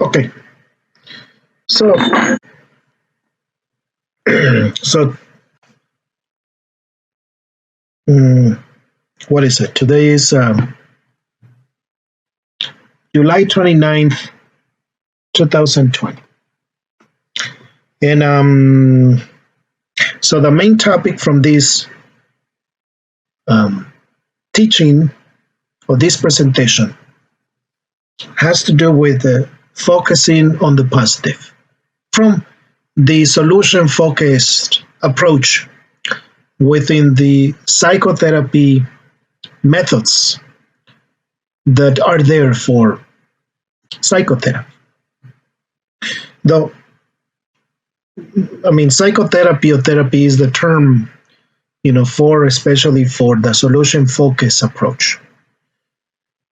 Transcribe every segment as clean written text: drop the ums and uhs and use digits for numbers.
Okay, so so mm, what is it? Today is July 29th, 2020. And so the main topic from this um, teaching or this presentation has to do with focusing on the positive from the solution focused approach within the psychotherapy methods that are there for psychotherapy. Though, I mean, psychotherapy or therapy is the term, for especially for the solution focused approach.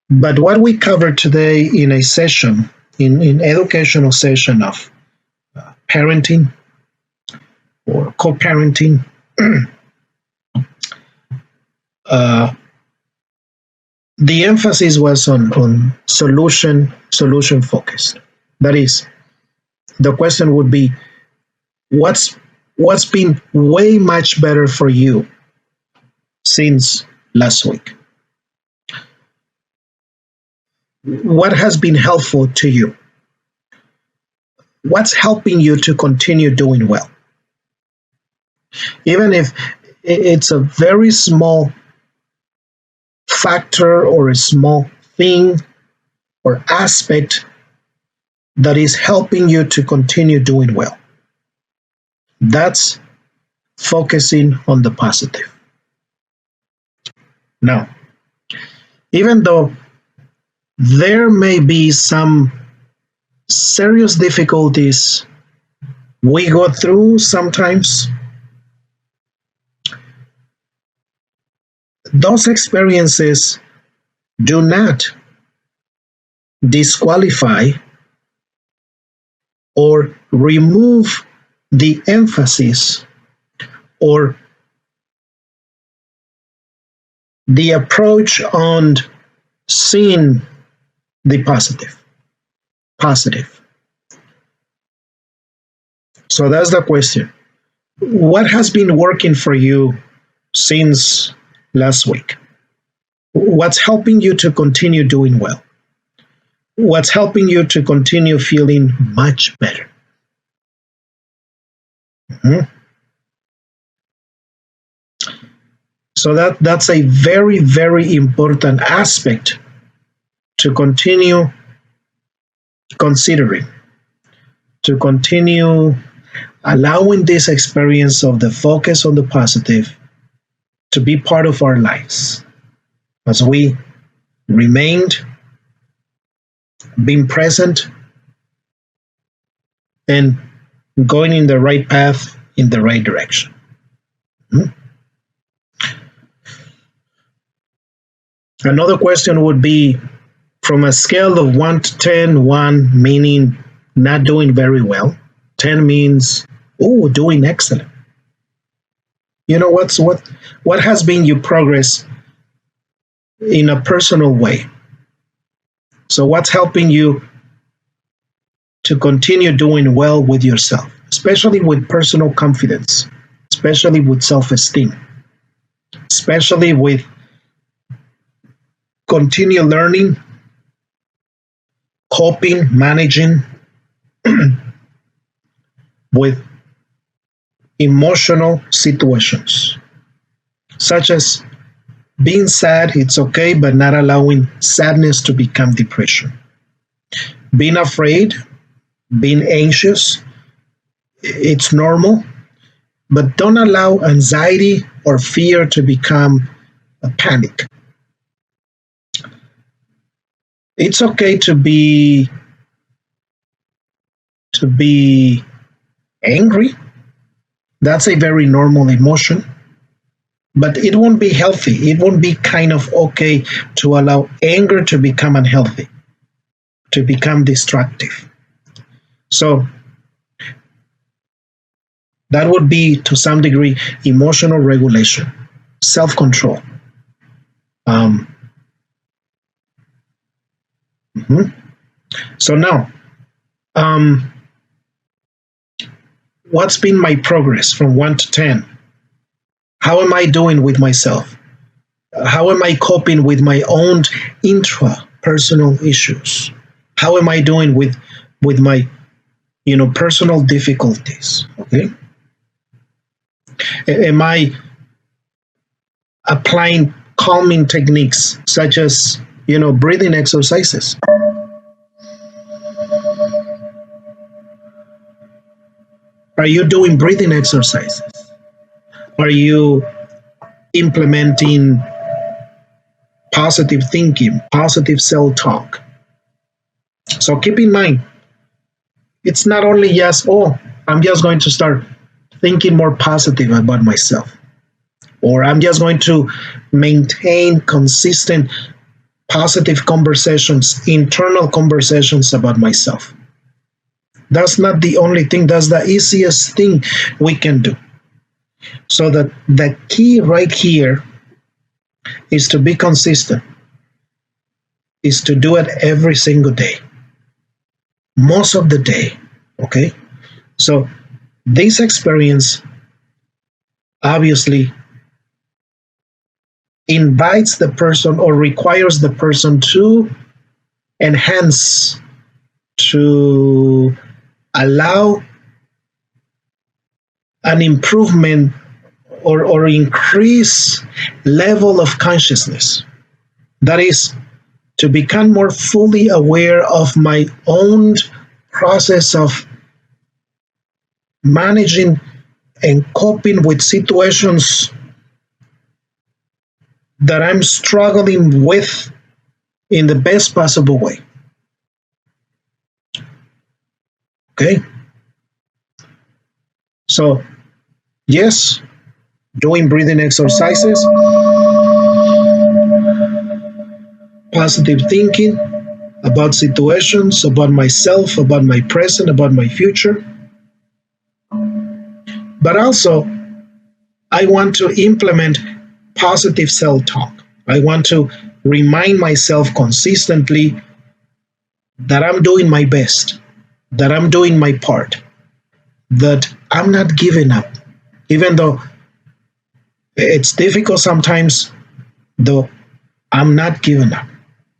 But what we covered today in a session, in educational session of parenting or co-parenting, uh, the emphasis was on solution focused. That is, the question would be, what's been way much better for you since last week? What has been helpful to you? What's helping you to continue doing well? Even if it's a very small factor or a small thing or aspect that is helping you to continue doing well. That's focusing on the positive. Now, even though there may be some serious difficulties we go through sometimes, those experiences do not disqualify or remove the emphasis or the approach on seeing the positive. Positive. So that's the question. What has been working for you since last week? What's helping you to continue doing well? What's helping you to continue feeling much better? Mhm. So that's a very, very important aspect to continue considering, to continue allowing this experience of the focus on the positive to be part of our lives as we remained being present and going in the right path, in the right direction. Mhm. Another question would be, from a scale of 1 to 10, 1 meaning not doing very well, 10 means, oh, doing excellent. What has been your progress in a personal way? So what's helping you to continue doing well with yourself, especially with personal confidence, especially with self-esteem, especially with continue learning, coping, managing with emotional situations, such as being sad, it's okay, but not allowing sadness to become depression. Being afraid, being anxious, it's normal, but don't allow anxiety or fear to become a panic. It's okay to be angry. That's a very normal emotion, but it won't be healthy. It won't be kind of okay to allow anger to become unhealthy, to become destructive. So that would be, to some degree, emotional regulation, self control. Um, mhm. So now, Um, what's been my progress from 1 to 10? How am I doing with myself? How am I coping with my own intra-personal issues? How am I doing with my personal difficulties? Okay, am I applying calming techniques such as breathing exercises? Are you doing breathing exercises? Are you implementing positive thinking, positive self-talk? So keep in mind, it's not only just, oh, I'm just going to start thinking more positive about myself, or I'm just going to maintain consistent positive conversations, internal conversations about myself. That's not the only thing, that's the easiest thing we can do. So that the key right here is to be consistent, is to do it every single day, most of the day. Okay, so this experience obviously invites the person or requires the person to enhance, to allow an improvement or increase level of consciousness. That is, to become more fully aware of my own process of managing and coping with situations that I'm struggling with in the best possible way. Okay? So, yes, doing breathing exercises, positive thinking about situations, about myself, about my present, about my future. But also, I want to implement positive self talk. I want to remind myself consistently that I'm doing my best, that I'm doing my part, that I'm not giving up, even though it's difficult sometimes, though I'm not giving up.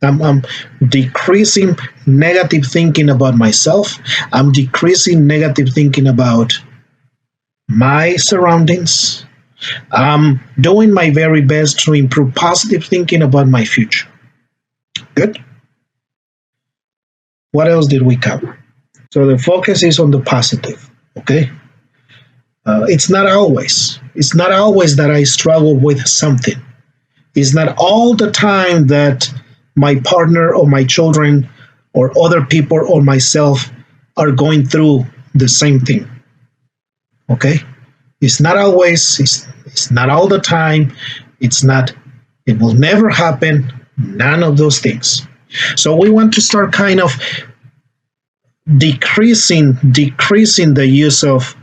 I'm decreasing negative thinking about myself. I'm decreasing negative thinking about my surroundings. I'm doing my very best to improve positive thinking about my future. Good. What else did we cover? So the focus is on the positive. Okay. It's not always. It's not always that I struggle with something. It's not all the time that my partner or my children or other people or myself are going through the same thing. Okay? It's not always, it's not all the time, it's not, it will never happen, none of those things. So we want to start kind of decreasing the use of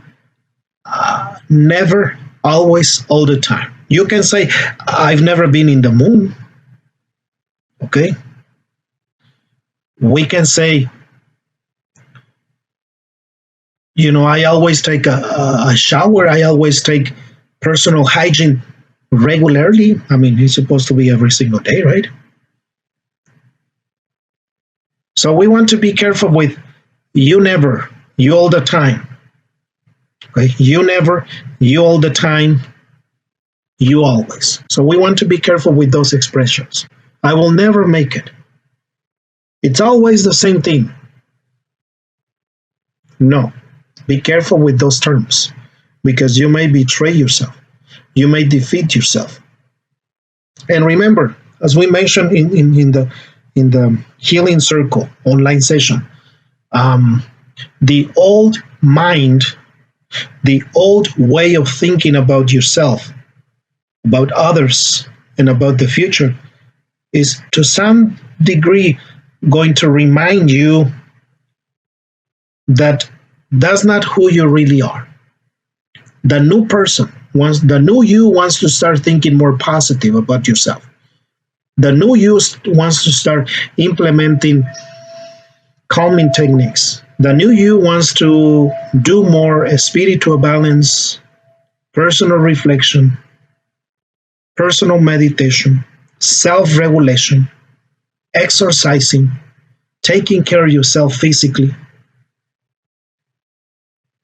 never, always, all the time. You can say, I've never been in the moon. Okay? We can say, I always take a shower. I always take personal hygiene regularly. I mean, it's supposed to be every single day, right? So we want to be careful with you never, you all the time. Okay? You never, you all the time, you always. So we want to be careful with those expressions. I will never make it. It's always the same thing. No. Be careful with those terms because you may betray yourself. You may defeat yourself. And remember, as we mentioned in the Healing Circle online session, the old mind, the old way of thinking about yourself, about others, and about the future is to some degree going to remind you that that's not who you really are. The new person the new you wants to start thinking more positive about yourself. The new you wants to start implementing calming techniques, The new you wants to do more spiritual balance, personal reflection, personal meditation, self regulation, exercising, taking care of yourself physically,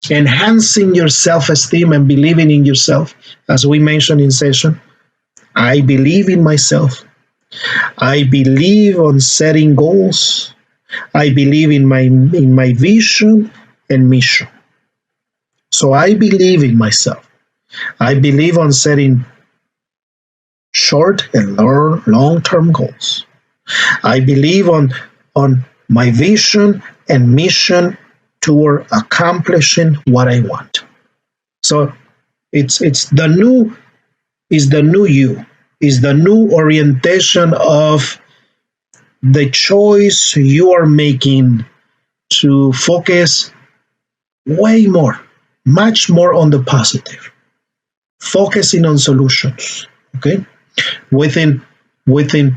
enhancing your self esteem and believing in yourself. As we mentioned in session, I believe in myself. I believe on setting goals. I believe in my vision and mission. So I believe in myself. I believe on setting short and long term goals. I believe on my vision and mission toward accomplishing what I want. So it's the new is the new you, is the new orientation of the choice you are making to focus way more, much more on the positive, focusing on solutions. Okay, within within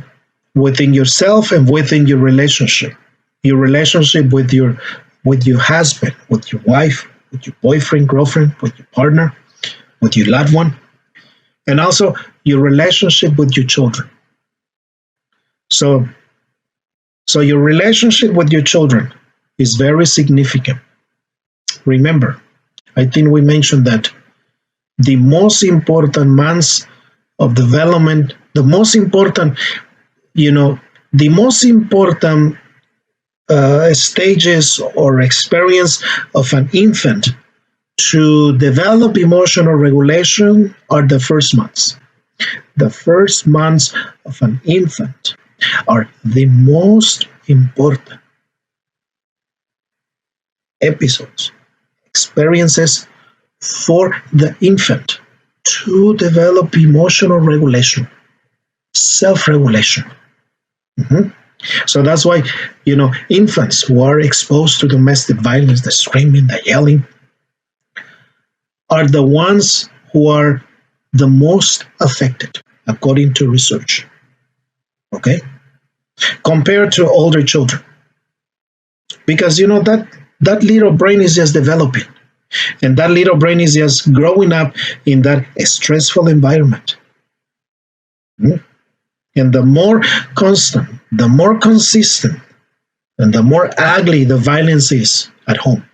within yourself and within your relationship with your husband, with your wife, with your boyfriend, girlfriend, with your partner, with your loved one, and also your relationship with your children. So, so your relationship with your children is very significant. Remember, I think we mentioned that the most important months of development, the most important, you know, the most important stages or experience of an infant to develop emotional regulation are the first months. The first months of an infant are the most important episodes, experiences for the infant to develop emotional regulation, self regulation. Mhm. So that's why, infants who are exposed to domestic violence, the screaming, the yelling, are the ones who are the most affected, according to research. Okay? Compared to older children. Because that little brain is just developing. And that little brain is just growing up in that stressful environment. Mm. And the more constant, the more consistent, and the more ugly the violence is at home,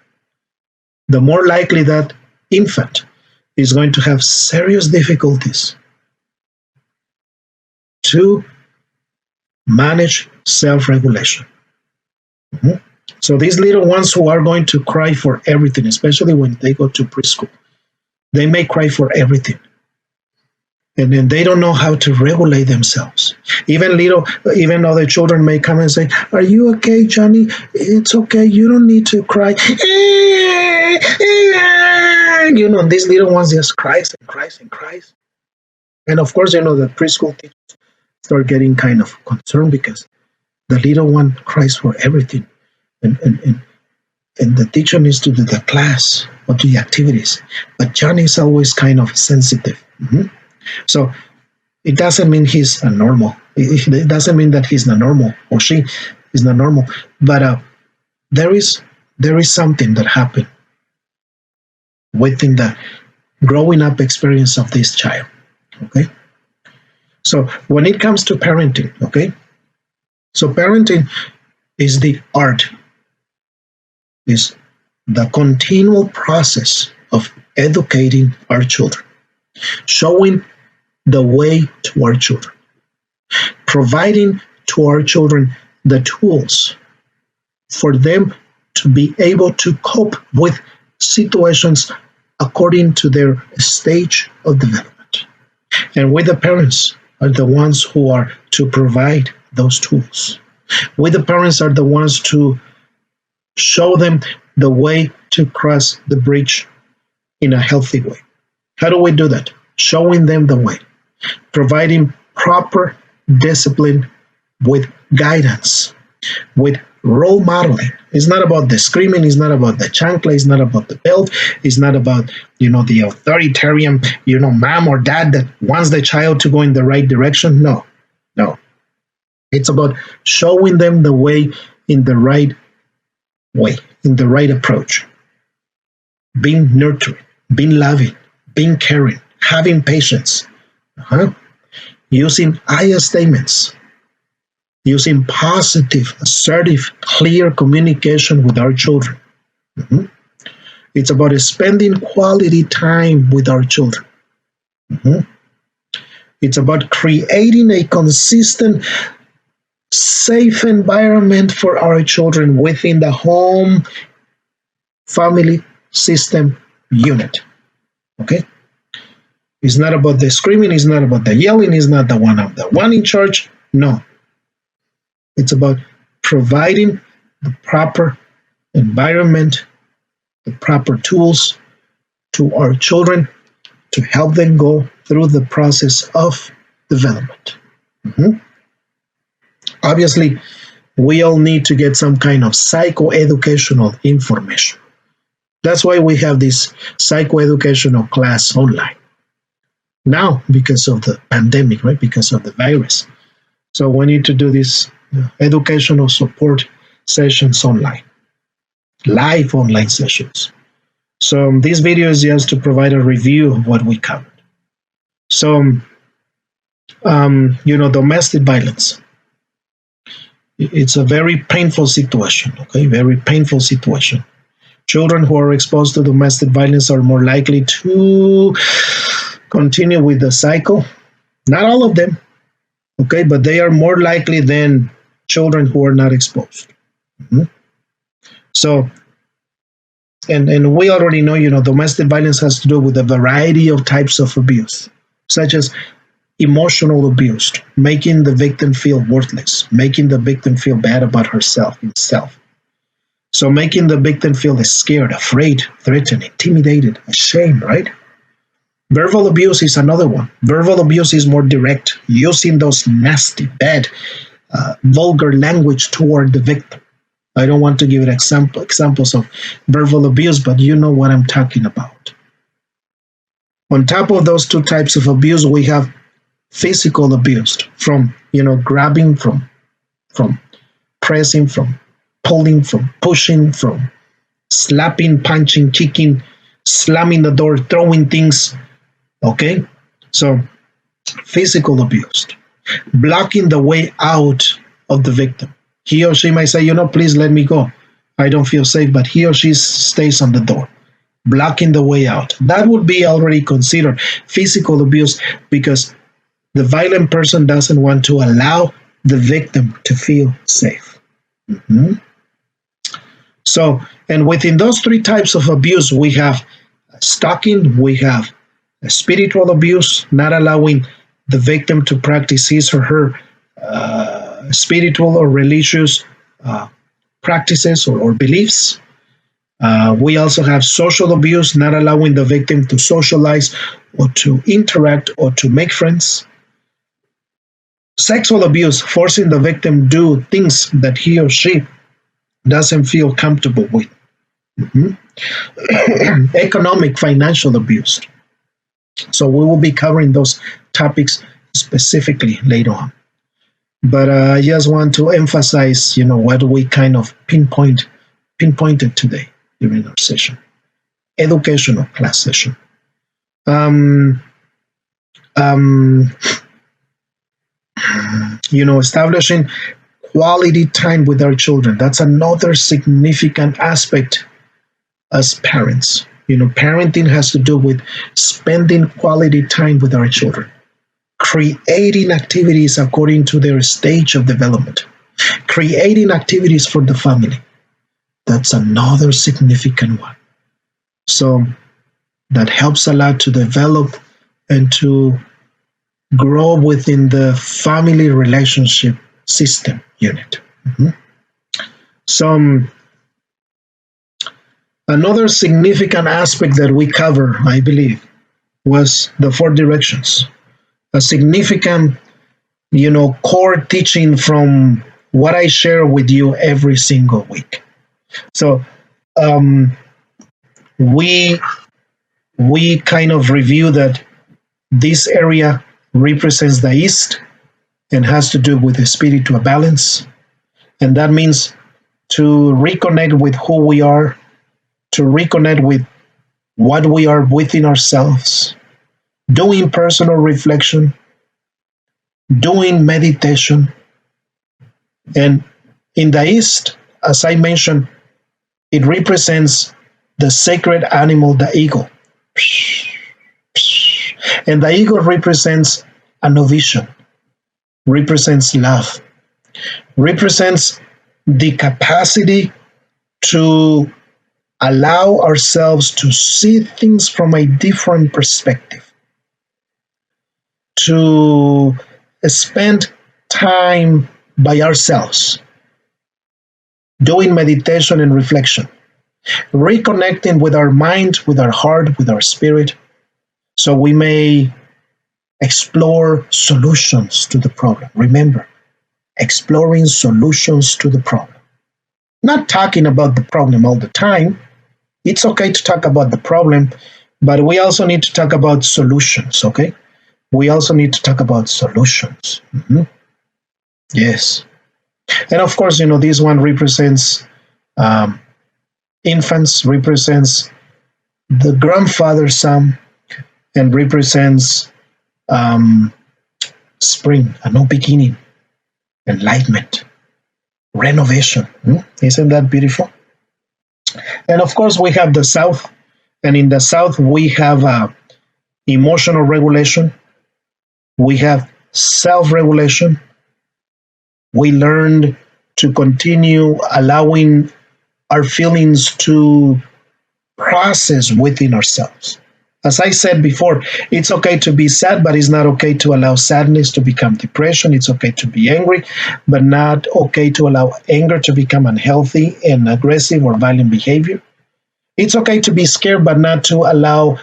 the more likely that infant is going to have serious difficulties to manage self regulation. Mhm. So these little ones who are going to cry for everything, especially when they go to preschool, they may cry for everything. And then they don't know how to regulate themselves. Even other children may come and say, "Are you okay, Johnny? It's okay. You don't need to cry." These little ones just cries and cries and cries. And of course, the preschool teachers start getting kind of concerned because the little one cries for everything. And the teacher needs to do the class or do the activities. But Johnny is always kind of sensitive. Mhm. So it doesn't mean he's a normal. It doesn't mean that he's not normal or she is not normal. But there is something that happened within the growing up experience of this child. Okay. So when it comes to parenting, okay, so parenting is the art, is the continual process of educating our children, showing the way to our children, providing to our children the tools for them to be able to cope with situations according to their stage of development. And we, the parents, are the ones who are to provide those tools. We, the parents, are the ones to show them the way to cross the bridge in a healthy way. How do we do that? Showing them the way, providing proper discipline with guidance, with role modeling. It's not about the screaming, it's not about the chancla, it's not about the belt, it's not about, the authoritarian, mom or dad that wants the child to go in the right direction. No, no. It's about showing them the way in the right way, in the right approach. Being nurturing, being loving, being caring, having patience, uh-huh. Using I statements, using positive, assertive, clear communication with our children. Mhm. It's about spending quality time with our children. Mhm. It's about creating a consistent, safe environment for our children within the home family system unit. Okay? It's not about the screaming, it's not about the yelling, it's not the one in charge. No. It's about providing the proper environment, the proper tools to our children to help them go through the process of development. Mhm. Obviously, we all need to get some kind of psychoeducational information. That's why we have this psychoeducational class online. Now, because of the pandemic, right? Because of the virus. So we need to do these educational support sessions online, live online sessions. So this video is just to provide a review of what we covered. So, domestic violence. It's a very painful situation, okay? Very painful situation. Children who are exposed to domestic violence are more likely to continue with the cycle. Not all of them, okay, but they are more likely than children who are not exposed. Mhm. So, and we already know, domestic violence has to do with a variety of types of abuse, such as emotional abuse, making the victim feel worthless, making the victim feel bad about herself, himself. So making the victim feel scared, afraid, threatened, intimidated, ashamed, right? Verbal abuse is another one. Verbal abuse is more direct, using those nasty, bad, vulgar language toward the victim. I don't want to give it examples of verbal abuse, but you know what I'm talking about. On top of those two types of abuse, we have physical abuse from, grabbing, from pressing, from pulling, from pushing, from slapping, punching, kicking, slamming the door, throwing things. Okay? So, physical abuse, blocking the way out of the victim. He or she might say, please let me go. I don't feel safe, but he or she stays on the door, blocking the way out. That would be already considered physical abuse because the violent person doesn't want to allow the victim to feel safe. Mm-hmm. So, and within those three types of abuse, we have stalking, we have spiritual abuse, not allowing the victim to practice his or her spiritual or religious practices or beliefs. We also have social abuse, not allowing the victim to socialize or to interact or to make friends. Sexual abuse, forcing the victim do things that he or she doesn't feel comfortable with. Mhm. Economic, financial abuse. So we will be covering those topics specifically later on. But I just want to emphasize, what we kind of pinpointed today during our session, educational class session. Um, um, establishing quality time with our children. That's another significant aspect as parents. Parenting has to do with spending quality time with our children, creating activities according to their stage of development, creating activities for the family. That's another significant one. So that helps a lot to develop and to grow within the family relationship system unit. Mhm. So another significant aspect that we cover, I believe, was the four directions. A significant, core teaching from what I share with you every single week. So um, we kind of review that this area represents the East and has to do with the spiritual balance. And that means to reconnect with who we are, to reconnect with what we are within ourselves, doing personal reflection, doing meditation. And in the East, as I mentioned, it represents the sacred animal, the eagle. And the eagle represents innovation, represents love, represents the capacity to allow ourselves to see things from a different perspective, to spend time by ourselves, doing meditation and reflection, reconnecting with our mind, with our heart, with our spirit, so we may explore solutions to the problem. Remember, exploring solutions to the problem. Not talking about the problem all the time. It's okay to talk about the problem, but we also need to talk about solutions, okay? We also need to talk about solutions. Yes. And of course, this one represents um, infants, represents the grandfather Sam, and represents um, spring, a new beginning, enlightenment, renovation. Isn't that beautiful? And of course, we have the South, and in the South, we have emotional regulation, we have self regulation. We learned to continue allowing our feelings to process within ourselves. As I said before, it's okay to be sad, but it's not okay to allow sadness to become depression. It's okay to be angry, but not okay to allow anger to become unhealthy and aggressive or violent behavior. It's okay to be scared, but not to allow,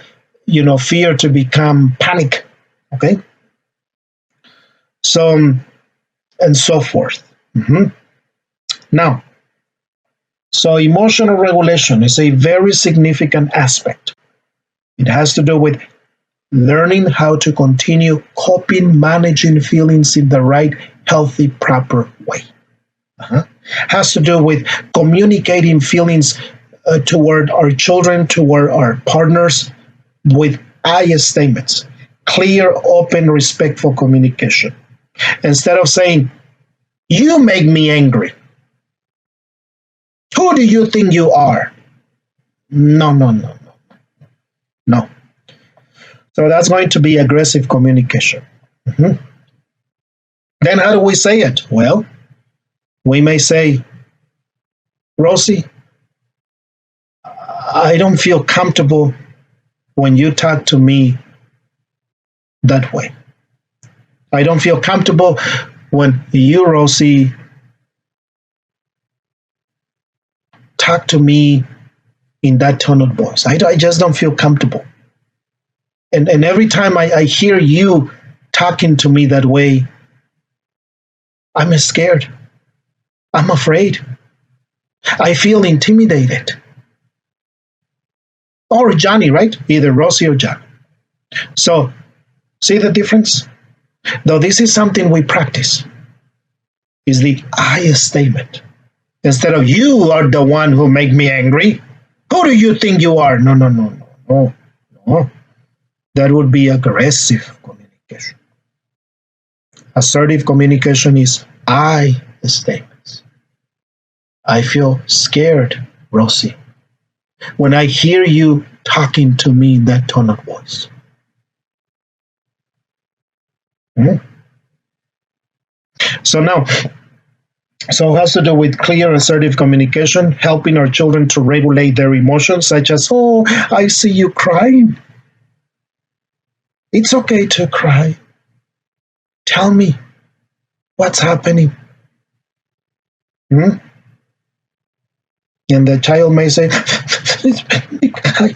fear to become panic. Okay? So, and so forth. Now, so emotional regulation is a very significant aspect. It has to do with learning how to continue coping, managing feelings in the right, healthy, proper way. Has to do with communicating feelings toward our children, toward our partners, with I statements, clear, open, respectful communication. Instead of saying, "You make me angry. Who do you think you are?" No, no, no, no, no. So that's going to be aggressive communication. Then how do we say it? Well, we may say, "Rosie, I don't feel comfortable when you talk to me that way. I don't feel comfortable when you, Rosie, talk to me in that tone of voice. I just don't feel comfortable. And every time I hear you talking to me that way, I'm scared. I'm afraid. I feel intimidated." Or Johnny, right? Either Rosie or John. So, see the difference? Though this is something we practice, is the I statement. Instead of "you are the one who make me angry, who do you think you are?" No, no, no, no, no, no. That would be aggressive communication. Assertive communication is I statements. I feel scared, Rosie, when I hear you talking to me in that tone of voice. So now, so it has to do with clear, assertive communication, helping our children to regulate their emotions, such as, "Oh, I see you crying. It's okay to cry. Tell me what's happening." And the child may say, I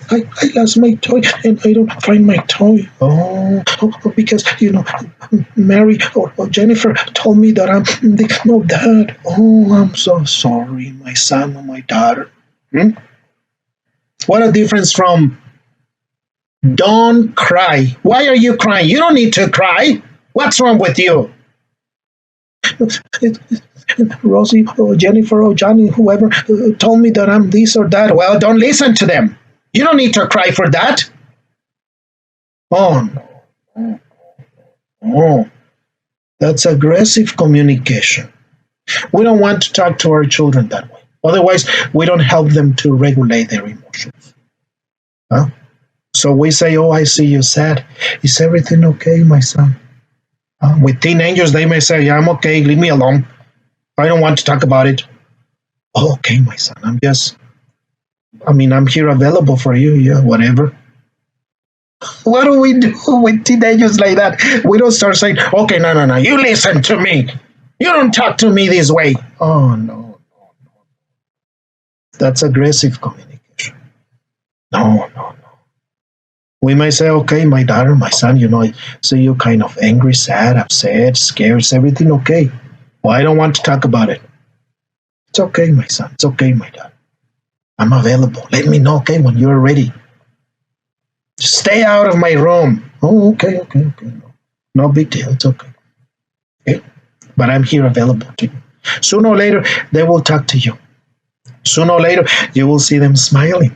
lost my toy and I don't find my toy. Oh, because, Mary or Jennifer told me that I'm no dad. Oh, I'm so sorry, my son or my daughter. What a difference from "Don't cry. Why are you crying? You don't need to cry. What's wrong with you?" Rosie or Jennifer or Johnny, whoever told me that I'm this or that. Well, don't listen to them. You don't need to cry for that. Oh, no. Oh, that's aggressive communication. We don't want to talk to our children that way. Otherwise, we don't help them to regulate their emotions. Huh? So we say, "Oh, I see you sad. Is everything okay, my son?" With teenagers, they may say, "Yeah, I'm okay. Leave me alone. I don't want to talk about it." "Oh, okay, my son. I'm here available for you. Yeah, whatever." What do we do with teenagers like that? We don't start saying, "Okay, no, no, no. You listen to me. You don't talk to me this way." Oh, no. That's aggressive communication. No, no, no. We may say, "Okay, my daughter, my son, I see you kind of angry, sad, upset, scared. Is everything okay?" "Well, I don't want to talk about it." "It's okay, my son. It's okay, my daughter. I'm available. Let me know, okay, when you're ready. Stay out of my room." "Oh, okay, okay, okay. No, no big deal. It's okay. Okay. But I'm here available to you." Sooner or later, they will talk to you. Sooner or later, you will see them smiling.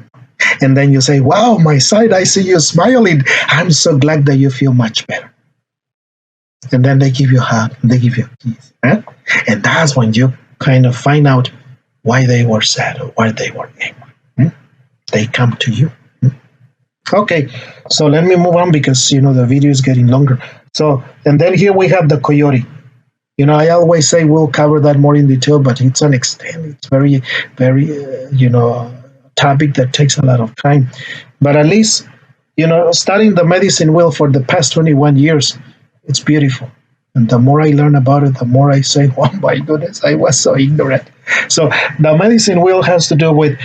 And then you say, "Wow, my son, I see you smiling. I'm so glad that you feel much better." And then they give you a hug, they give you a kiss. Huh? And that's when you kind of find out why they were sad or why they were angry. Hmm? They come to you. Hmm? Okay, so let me move on because the video is getting longer. So, and then here we have the coyote. I always say we'll cover that more in detail, but it's an extent. It's very, very, topic that takes a lot of time. But at least, studying the medicine wheel for the past 21 years, it's beautiful. And the more I learn about it, the more I say, "Oh my goodness, I was so ignorant." So the medicine wheel has to do with,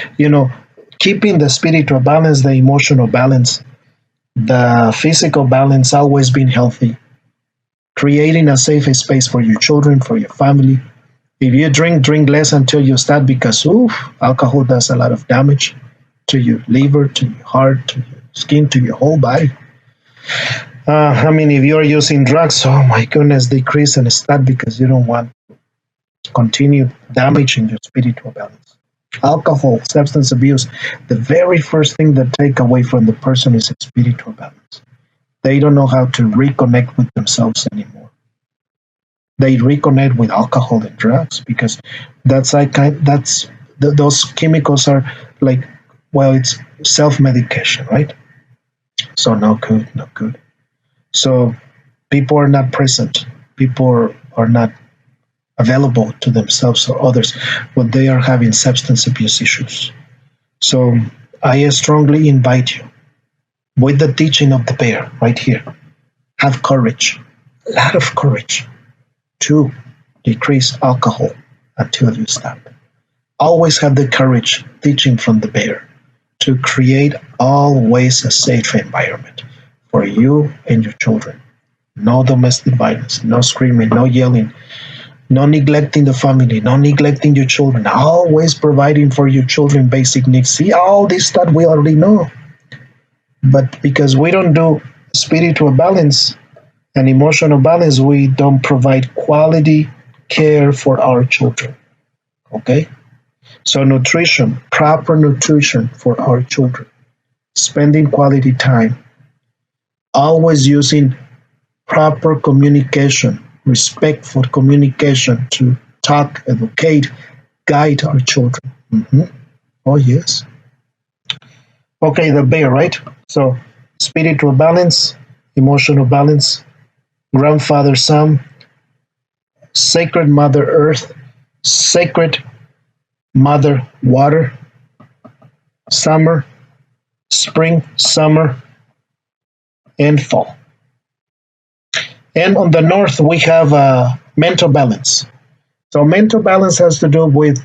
keeping the spiritual balance, the emotional balance, the physical balance, always being healthy, creating a safe space for your children, for your family. If you drink less until you start because alcohol does a lot of damage to your liver, to your heart, to your skin, to your whole body. If you're using drugs, oh my goodness, decrease and start because you don't want to continue damaging your spiritual balance. Alcohol, substance abuse, the very first thing that take away from the person is a spiritual balance. They don't know how to reconnect with themselves anymore. They reconnect with alcohol and drugs because those chemicals are like, well, it's self-medication, right? So no good, no good. So people are not present. People are not available to themselves or others when they are having substance abuse issues. So I strongly invite you, with the teaching of the bear right here, have courage, a lot of courage, to decrease alcohol until you stop. Always have the courage, teaching from the bear, to create always a safe environment for you and your children. No domestic violence, no screaming, no yelling, no neglecting the family, no neglecting your children. Always providing for your children basic needs. See, all this stuff we already know. But because we don't do spiritual balance and emotional balance, we don't provide quality care for our children. Okay? So, nutrition, proper nutrition for our children, spending quality time, always using proper communication, respectful communication to talk, educate, guide our children. Oh, yes. Okay, the bear, right? So, spiritual balance, emotional balance, grandfather son, sacred mother earth, sacred mother water, summer, spring, summer, and fall. And on the north, we have mental balance. So, mental balance has to do with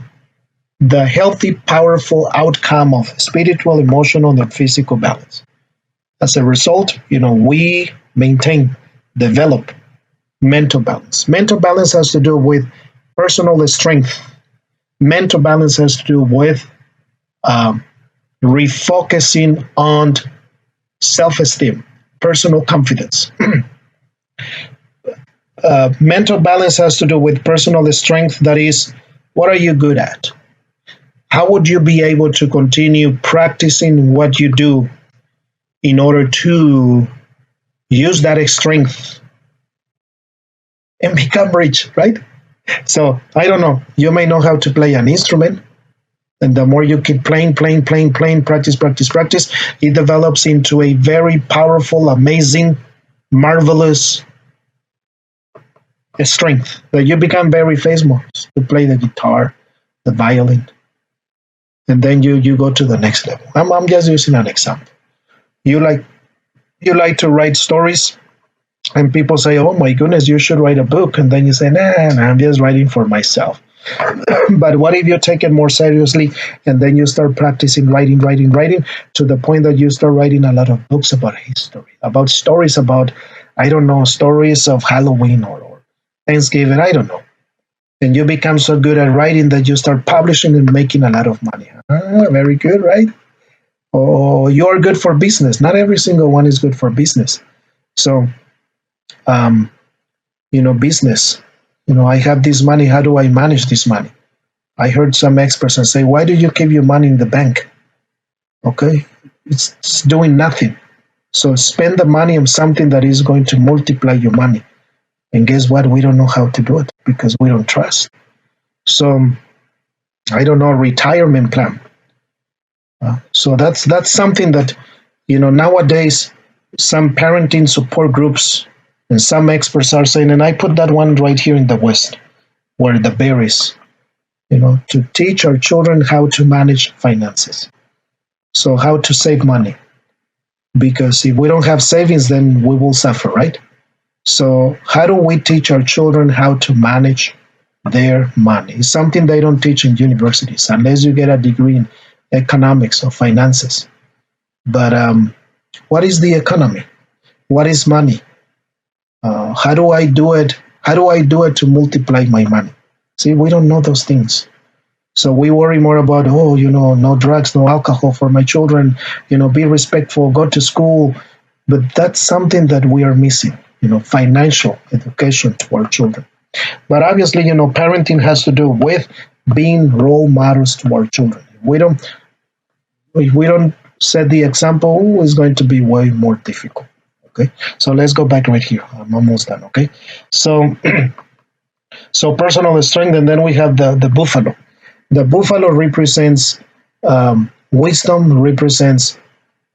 the healthy, powerful outcome of spiritual, emotional, and physical balance. As a result, we maintain, develop mental balance. Mental balance has to do with personal strength. Mental balance has to do with um, refocusing on self esteem, personal confidence. Mental balance has to do with personal strength. That is, what are you good at? How would you be able to continue practicing what you do in order to use that strength and become rich, right? So I don't know. You may know how to play an instrument, and the more you keep playing, practice, it develops into a very powerful, amazing, marvelous strength that you become very famous to play the guitar, the violin, and then you go to the next level. I'm just using an example. You like you like to write stories, and people say, "Oh my goodness, you should write a book," and then you say, "Nah, I'm just writing for myself." But what if you take it more seriously and then you start practicing writing to the point that you start writing a lot of books about history, about stories about, I don't know, stories of Halloween or Thanksgiving, I don't know. And you become so good at writing that you start publishing and making a lot of money. Very good, right? Oh, you're good for business. Not every single one is good for business. So, um, business. I have this money. How do I manage this money? I heard some experts and say, why do you keep your money in the bank? Okay, it's doing nothing. So spend the money on something that is going to multiply your money. And guess what? We don't know how to do it because we don't trust. So I don't know, retirement plan. So that's something that nowadays some parenting support groups and some experts are saying, and I put that one right here in the West, where the bear is, to teach our children how to manage finances. So how to save money. Because if we don't have savings, then we will suffer, right? So how do we teach our children how to manage their money? It's something they don't teach in universities unless you get a degree in economics or finances. But what is the economy? What is money? How do I do it? How do I do it to multiply my money? See, we don't know those things. So we worry more about, no drugs, no alcohol for my children, be respectful, go to school. But that's something that we are missing, financial education to our children. But obviously, parenting has to do with being role models to our children. If we don't set the example, it's going to be way more difficult. Okay, so let's go back right here. I'm almost done. Okay, so so personal strength, and then we have the buffalo. The buffalo represents wisdom, represents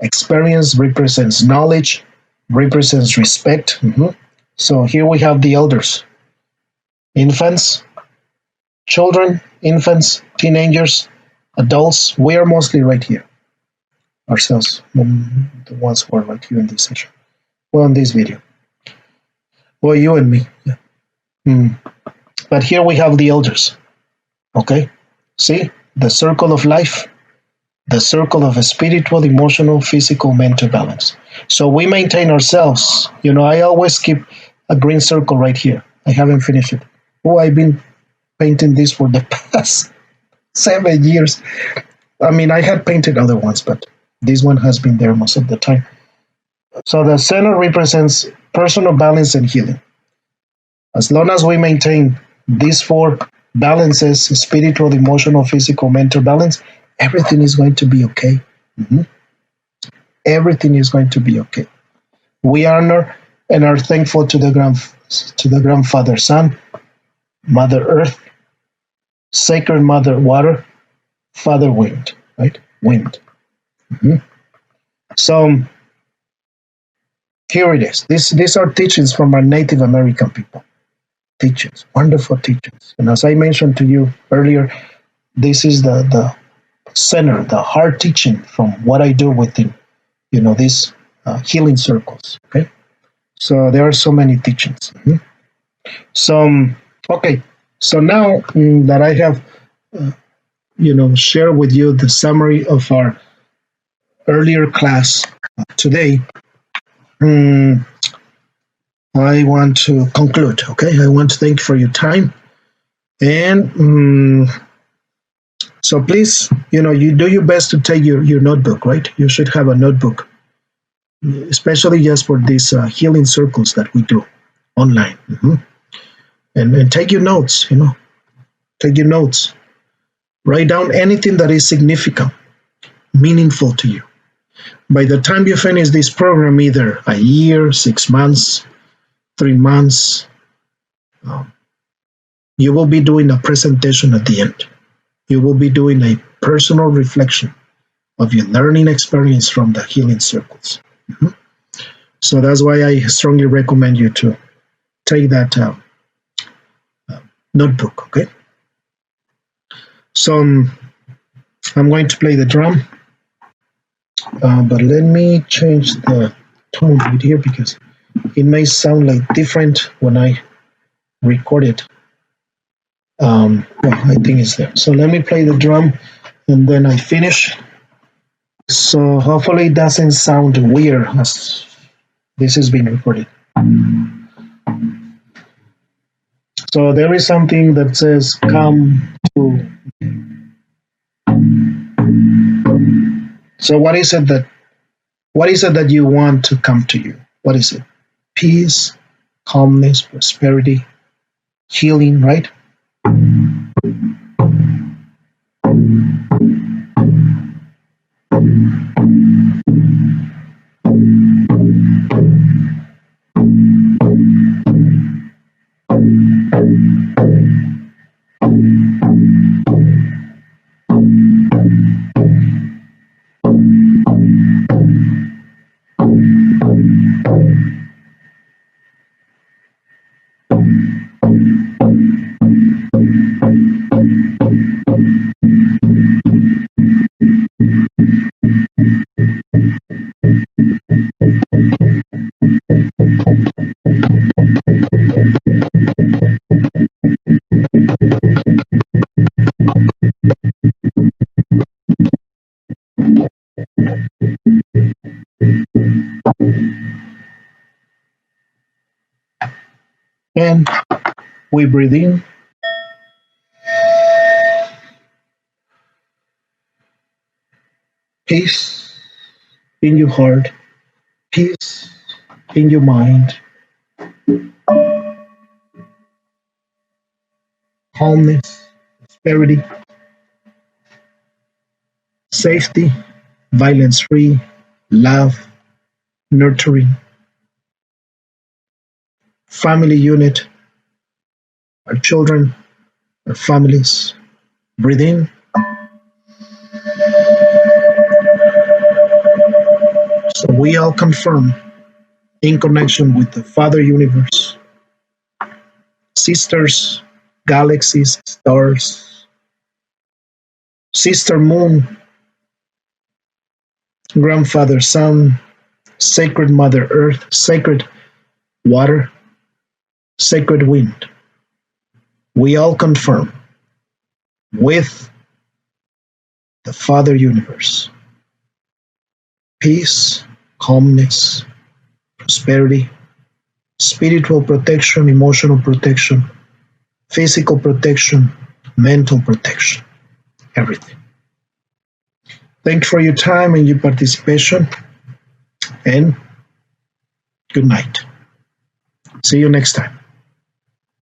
experience, represents knowledge, represents respect. So here we have the elders, infants, children, infants, teenagers, adults. We are mostly right here ourselves, the ones who are right here in this session. Well, in this video. Well, you and me. Yeah. But here we have the elders. Okay? See? The circle of life, the circle of a spiritual, emotional, physical, mental balance. So we maintain ourselves. I always keep a green circle right here. I haven't finished it. Oh, I've been painting this for the past 7 years. I mean, I had painted other ones, but this one has been there most of the time. So the center represents personal balance and healing. As long as we maintain these four balances, spiritual, emotional, physical, mental balance, everything is going to be okay. Everything is going to be okay. We honor and are thankful to the grandfather sun, Mother Earth, Sacred Mother Water, Father Wind, right? Wind. So here it is. These are teachings from our Native American people. Teachings, wonderful teachings. And as I mentioned to you earlier, this is the center, the heart teaching from what I do within, these healing circles. Okay, so there are so many teachings. So okay, so now that I have, shared with you the summary of our earlier class today. I want to conclude. Okay, I want to thank you for your time, and so please, you do your best to take your notebook. Right, you should have a notebook, especially just for these healing circles that we do online. and take your notes, take your notes. Write down anything that is significant, meaningful to you. By the time you finish this program, either a year, 6 months, 3 months, um, you will be doing a presentation at the end. You will be doing a personal reflection of your learning experience from the healing circles. Mhm. So that's why I strongly recommend you to take that notebook. Okay. So I'm going to play the drum, but let me change the tone right here because it may sound like different when I record it. Well, I think it's there. So let me play the drum and then I finish. So hopefully it doesn't sound weird as this is being recorded. So there is something that says come to. So what is it that you want to come to you? What is it? Peace, calmness, prosperity, healing, right? And we breathe in, peace in your heart, peace in your mind, calmness, prosperity, safety, violence free, love, nurturing, family unit, our children, our families. Breathe in. So we all confirm in connection with the Father Universe, sisters, galaxies, stars, sister moon, grandfather sun, sacred mother earth, sacred water, sacred wind. We all confirm with the Father Universe peace, calmness, prosperity, spiritual protection, emotional protection, physical protection, mental protection, everything. Thank you for your time and your participation, and good night. See you next time.